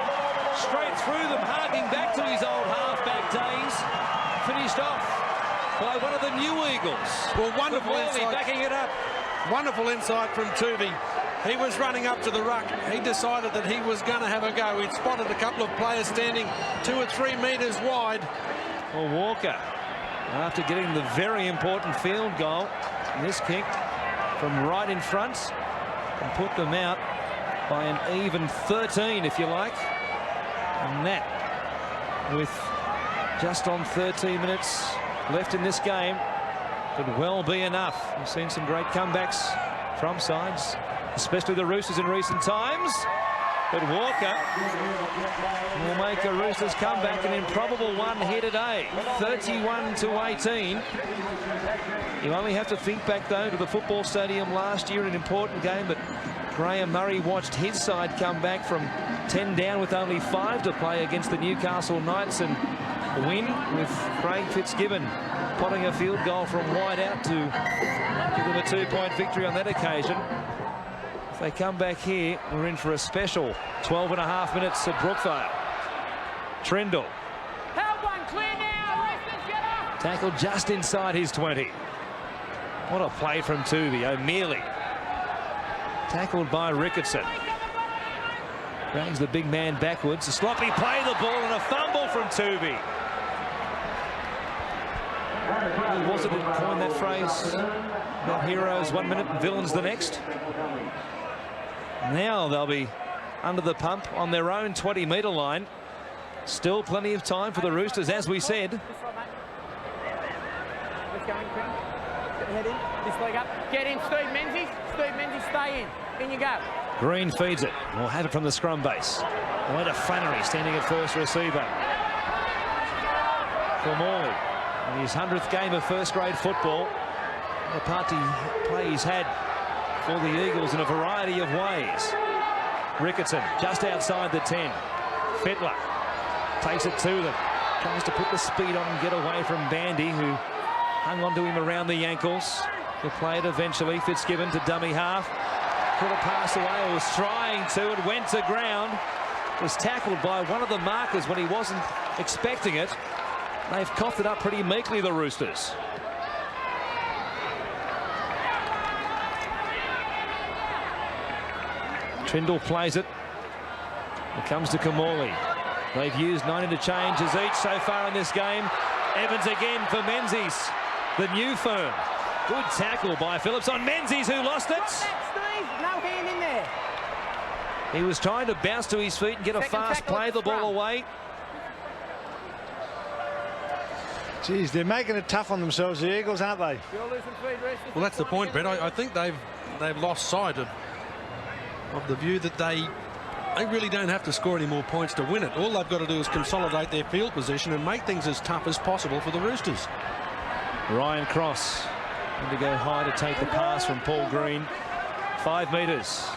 straight through them, harking back to his old halfback days. Finished off by one of the new Eagles. Well, wonderful insight. Backing it up. Wonderful insight from Toovey. He was running up to the ruck. He decided that he was going to have a go. He'd spotted a couple of players standing 2 or 3 metres wide. Well, Walker, after getting the very important field goal, this kick from right in front, and put them out by an even 13, if you like. And that, with just on 13 minutes left in this game, could well be enough. We've seen some great comebacks from sides, especially the Roosters in recent times. But Walker will make a Roosters comeback, an improbable one here today. 31-18. You only have to think back, though, to the football stadium last year in an important game, but Graham Murray watched his side come back from 10 down with only 5 to play against the Newcastle Knights and win, with Craig Fitzgibbon potting a field goal from wide out to give them a 2-point victory on that occasion. If they come back here, we're in for a special 12.5 minutes at Brookvale. Trindle. Tackled just inside his 20. What a play from Toovey. O'Mealy. Tackled by Ricketson. Drags the big man backwards. A sloppy play, the ball, and a fumble from Toovey. Who was it that coined that phrase? About heroes 1 minute and villains the next. Now they'll be under the pump on their own 20-metre line. Still plenty of time for the Roosters, as we said. Head in, this leg up. Get in, Steve Menzies. Steve Menzies, stay in. In you go. Green feeds it. We'll have it from the scrum base. Away to Flannery, standing at first receiver. Kamali, in his 100th game of first-grade football. A part to play he's had for the Eagles in a variety of ways. Ricketson, just outside the 10. Fittler takes it to them. Tries to put the speed on and get away from Bandy, who hung on to him around the ankles. He'll play it eventually. Fitzgibbon to dummy half. Could have passed away, or was trying to. It went to ground. Was tackled by one of the markers when he wasn't expecting it. They've coughed it up pretty meekly, the Roosters. Trindle plays it. It comes to Kamali. They've used 9 interchanges each so far in this game. Evans again for Menzies, the new firm. Good tackle by Phillips on Menzies, who lost it. No hand in there. He was trying to bounce to his feet and get a fast play the ball away. Geez, they're making it tough on themselves, the Eagles, aren't they? Well, that's the point, Brett. I think they've lost sight of the view that they really don't have to score any more points to win it. All they've got to do is consolidate their field position and make things as tough as possible for the Roosters. Ryan Cross going to go high to take the pass from Paul Green. 5 metres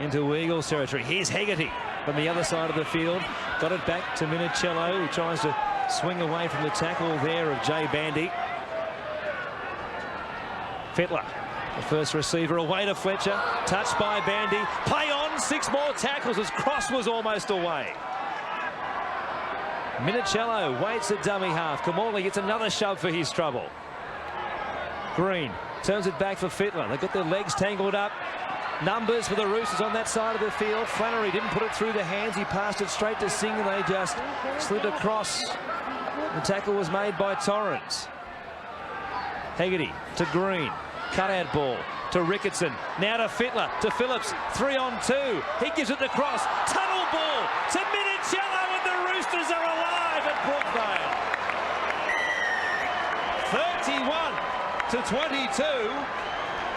into Eagles territory. Here's Hegarty from the other side of the field. Got it back to Minicello, who tries to swing away from the tackle there of Jay Bandy. Fletcher, the first receiver, away to Fletcher. Touched by Bandy. Play on, 6 more tackles as Cross was almost away. Minicello waits at dummy half. Kamali gets another shove for his trouble. Green turns it back for Fletcher. They've got their legs tangled up. Numbers for the Roosters on that side of the field. Flannery didn't put it through the hands. He passed it straight to Singh, and they just slid across. The tackle was made by Torrens. Hegarty to Green. Cutout ball to Ricketson. Now to Fitler, to Phillips. 3 on 2. He gives it to Cross. Tunnel ball to Minicello, and the Roosters are alive at Brookvale. 31 to 22.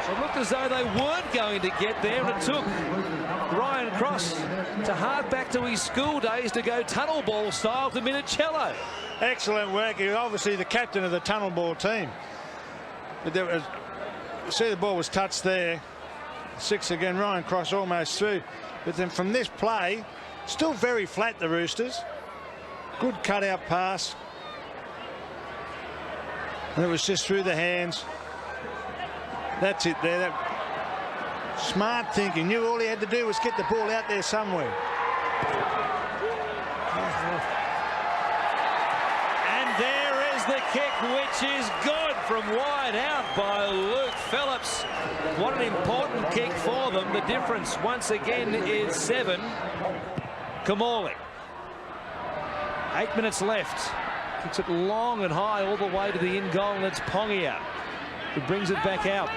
It looked as though they weren't going to get there, and it took Ryan Cross to hark back to his school days to go tunnel ball style to Minicello. Excellent work. He was obviously the captain of the tunnel ball team. But there was, you see the ball was touched there. 6 again, Ryan Cross almost through. But then from this play, still very flat, the Roosters. Good cutout pass. And it was just through the hands. That's it there. Smart thinking. Knew all he had to do was get the ball out there somewhere. And there is the kick, which is good from wide out by Luke Phillips. What an important kick for them. The difference once again is 7. Kamali. 8 minutes left. Kicks it long and high all the way to the in goal, and it's Pongia who brings it back out.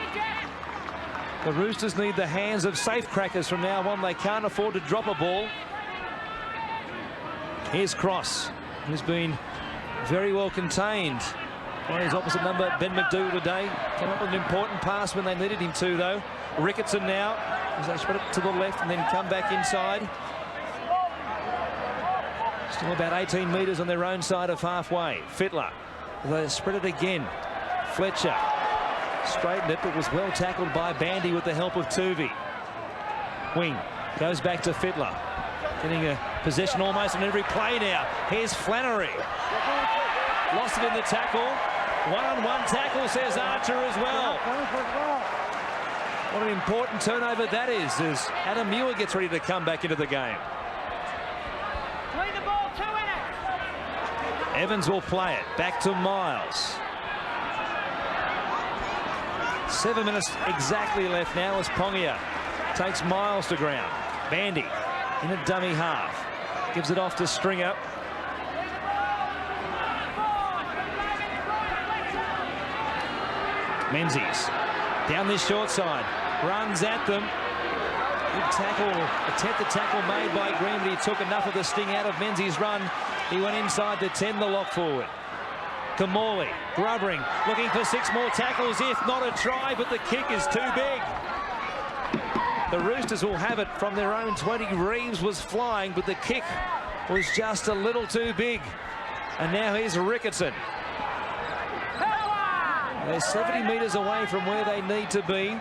The Roosters need the hands of safecrackers from now on. They can't afford to drop a ball. Here's Cross, who's been very well contained by his opposite number, Ben McDougall, today. Came up with an important pass when they needed him to, though. Ricketson now, as they spread it to the left and then come back inside. Still about 18 metres on their own side of halfway. Fitler, they spread it again. Fletcher straightened it, but was well tackled by Bandy with the help of Tuvey. Wing goes back to Fitler, getting a possession almost on every play now. Here's Flannery. Lost it in the tackle. One-on-one tackle, says Archer as well. What an important turnover that is as Adam Muir gets ready to come back into the game. Lead the ball, 2 in it. Evans will play it back to Miles. 7 minutes exactly left now as Pongia takes Miles to ground. Bandy in a dummy half. Gives it off to Stringer. Menzies down this short side. Runs at them. Good tackle. Attempt tackle made by Green, but he took enough of the sting out of Menzies' run. He went inside the 10, the lock forward. Kamali grubbering, looking for 6 more tackles, if not a try, but the kick is too big. The Roosters will have it from their own 20. Reeves was flying, but the kick was just a little too big. And now here's Ricketson. They're 70 metres away from where they need to be.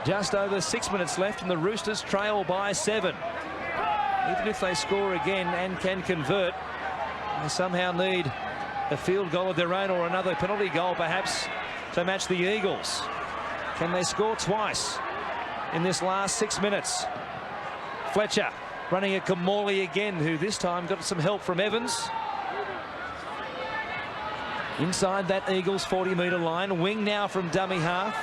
Just over 6 minutes left, and the Roosters trail by 7. Even if they score again and can convert, they somehow need a field goal of their own or another penalty goal perhaps to match the Eagles. Can they score twice in this last 6 minutes? Fletcher running at Kamali again, who this time got some help from Evans. Inside that Eagles 40-metre line. Wing now from dummy half.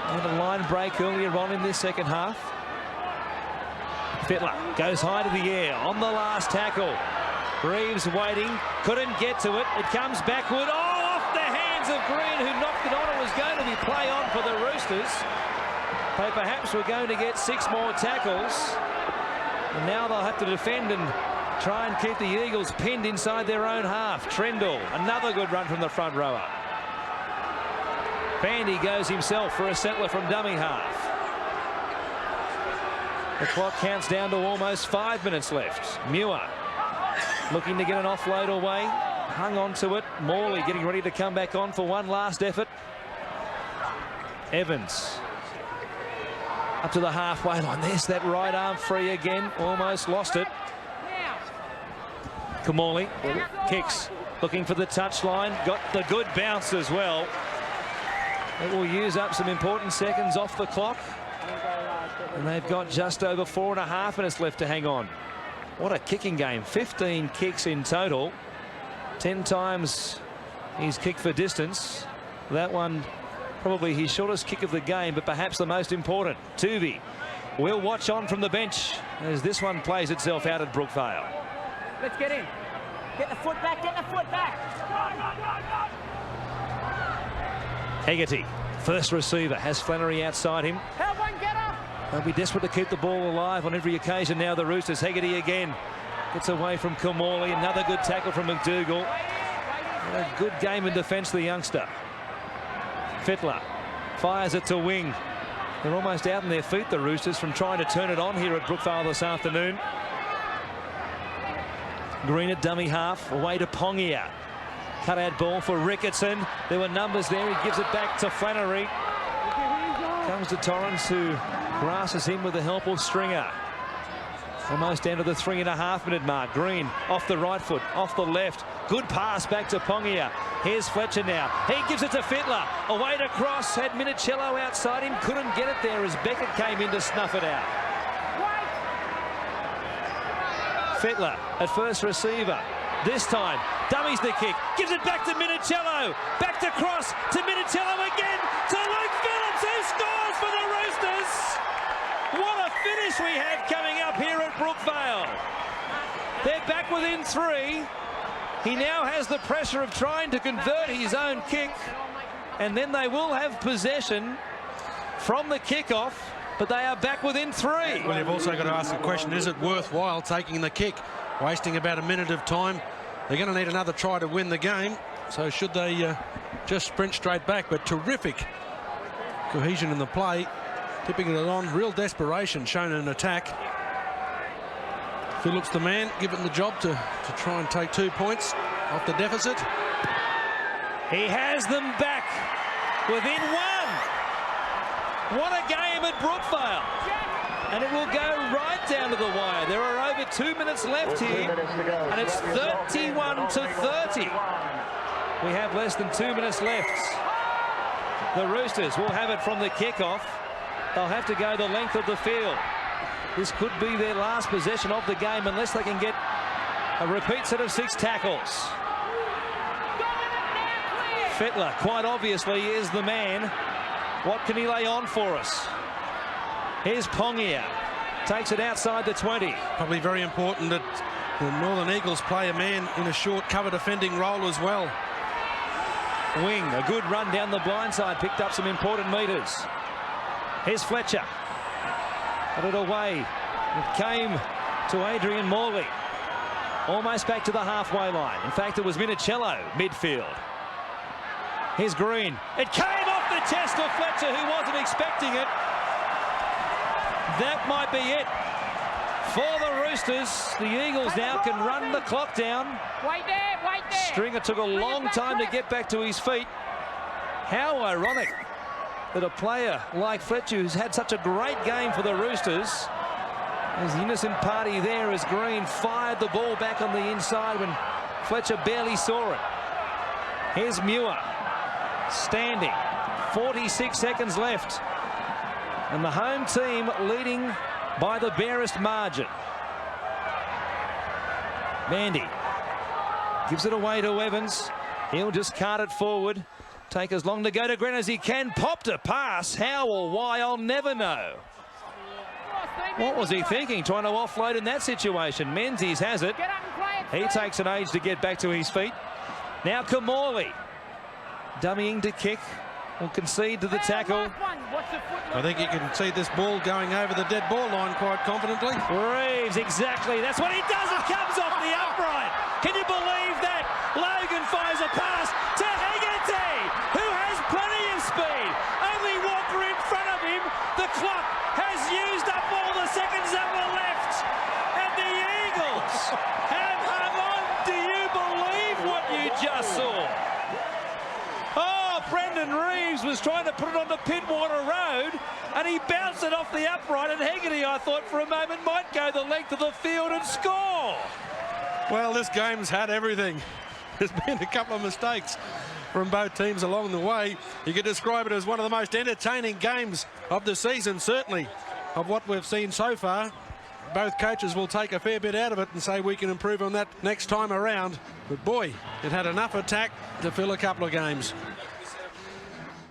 And a line break earlier on in this second half. Fitler goes high to the air on the last tackle. Reeves waiting, couldn't get to it. It comes backward. Oh, off the hands of Green, who knocked it on. It was going to be play on for the Roosters. They perhaps were going to get 6 more tackles. And now they'll have to defend and try and keep the Eagles pinned inside their own half. Trendall, another good run from the front rower. Bandy goes himself for a settler from dummy half. The clock counts down to almost 5 minutes left. Muir looking to get an offload away. Hung on to it. Morley getting ready to come back on for one last effort. Evans up to the halfway line. There's that right arm free again. Almost lost it. Kamali kicks, looking for the touchline. Got the good bounce as well. It will use up some important seconds off the clock. And they've got just over 4.5 minutes left to hang on. What a kicking game. 15 kicks in total. 10 times he's kicked for distance. That one probably his shortest kick of the game, but perhaps the most important. Tuvey will watch on from the bench as this one plays itself out at Brookvale. Let's get in. Get the foot back, get the foot back. Hegarty, first receiver, has Flannery outside him. Help one, get up. They'll be desperate to keep the ball alive on every occasion now, the Roosters. Hegarty again gets away from Kamali. Another good tackle from McDougall. A good game in defence, the youngster. Fletcher fires it to wing. They're almost out on their feet, the Roosters, from trying to turn it on here at Brookvale this afternoon. Green at dummy half, away to Pongia. Cut out ball for Ricketson. There were numbers there. He gives it back to Flannery. Comes to Torrance, who grasses him with the help of Stringer. Almost down to the 3.5 minute mark. Green off the right foot, off the left. Good pass back to Pongia. Here's Fletcher now. He gives it to Fitler. Away to cross. Had Minicello outside him. Couldn't get it there as Beckett came in to snuff it out. Fitler at first receiver. This time, dummies the kick. Gives it back to Minicello. Back to cross to Minicello again. To Luke Phillips, who scores for the Roosters. What a finish we have coming up here at Brookvale. They're back within 3. He now has the pressure of trying to convert his own kick. And then they will have possession from the kickoff. But they are back within 3. Well, you've also got to ask the question, is it worthwhile taking the kick? Wasting about a minute of time. They're going to need another try to win the game. So should they just sprint straight back? But terrific cohesion in the play. Tipping it on. Real desperation shown in an attack. Phillips the man, given the job to try and take 2 points off the deficit. He has them back within 1. What a game at Brookvale. And it will go right down to the wire. There are over 2 minutes left here. And it's 31 to 30. We have less than 2 minutes left. The Roosters will have it from the kickoff. They'll have to go the length of the field. This could be their last possession of the game unless they can get a repeat set of 6 tackles. Fitler, quite obviously, is the man. What can he lay on for us? Here's Pongia. Takes it outside the 20. Probably very important that the Northern Eagles play a man in a short cover defending role as well. Wing, a good run down the blind side. Picked up some important metres. Here's Fletcher. Put it away. It came to Adrian Morley. Almost back to the halfway line. In fact, it was Minicello midfield. Here's Green. It came off the chest of Fletcher, who wasn't expecting it. That might be it for the Roosters. The Eagles now can run the clock down. Wait there, wait there. Stringer took a long time to get back to his feet. How ironic that a player like Fletcher, who's had such a great game for the Roosters, there's the innocent party there as Green fired the ball back on the inside when Fletcher barely saw it. Here's Muir standing. 46 seconds left. And the home team leading by the barest margin. Bandy gives it away to Evans. He'll just cart it forward. Take as long to go to Green as he can. Popped a pass. How or why, I'll never know. What was he thinking, trying to offload in that situation? Menzies has it. Get up and play it, He takes an age to get back to his feet. Now Kamali, dummying to kick, will concede to the tackle. I think you can see this ball going over the dead ball line quite confidently. Reeves, exactly. That's what he does. It comes off the upright. Can you believe that? Logan fires a pass to Hegarty, who has plenty of speed. Only Walker in front of him. The clock has used up all the seconds that were left. And the Eagles have hung on. Do you believe what you just saw? Oh, Brendan Reeves was trying to put it onto Pittwater Road, and he bounced it off the upright, and Hegarty, I thought for a moment, might go the length of the field and score. Well, this game's had everything. There's been a couple of mistakes from both teams along the way. You could describe it as one of the most entertaining games of the season, certainly, of what we've seen so far. Both coaches will take a fair bit out of it and say we can improve on that next time around. But boy, it had enough attack to fill a couple of games.